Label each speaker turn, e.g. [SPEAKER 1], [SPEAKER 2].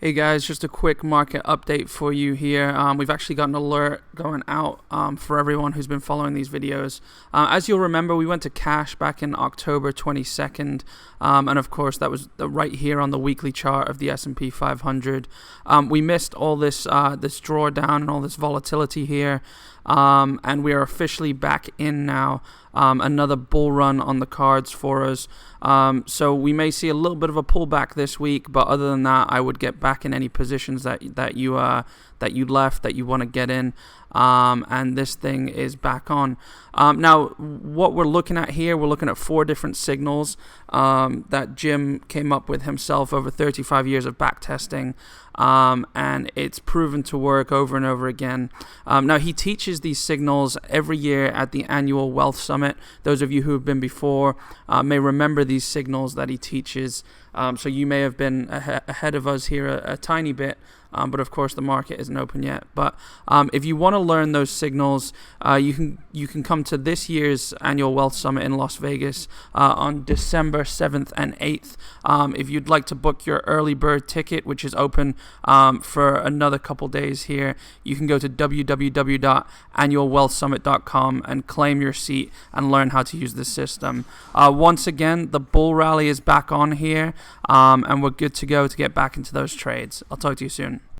[SPEAKER 1] Hey guys, just a quick market update for you here. We've actually got an alert going out for everyone who's been following these videos. As you'll remember, we went to cash back in October 22nd, and of course that was right here on the weekly chart of the S&P 500. We missed all this drawdown and all this volatility here, and we are officially back in now. Another bull run on the cards for us. So we may see a little bit of a pullback this week, but other than that, I would get back in any positions that you left, that you want to get in. And this thing is back on. Now, what we're looking at here, we're looking at 4 different signals that Jim came up with himself over 35 years of back testing, and it's proven to work over and over again. Now, he teaches these signals every year at the annual Wealth Summit. Those of you who have been before may remember these signals that he teaches. So you may have been ahead of us here a tiny bit. But of course the market isn't open yet. But if you want to learn those signals, you can come to this year's annual Wealth Summit in Las Vegas on December 7th and 8th. If you'd like to book your early bird ticket, which is open for another couple days here, you can go to www.annualwealthsummit.com and claim your seat and learn how to use the system. Once again, the bull rally is back on here, and we're good to go to get back into those trades. I'll talk to you soon.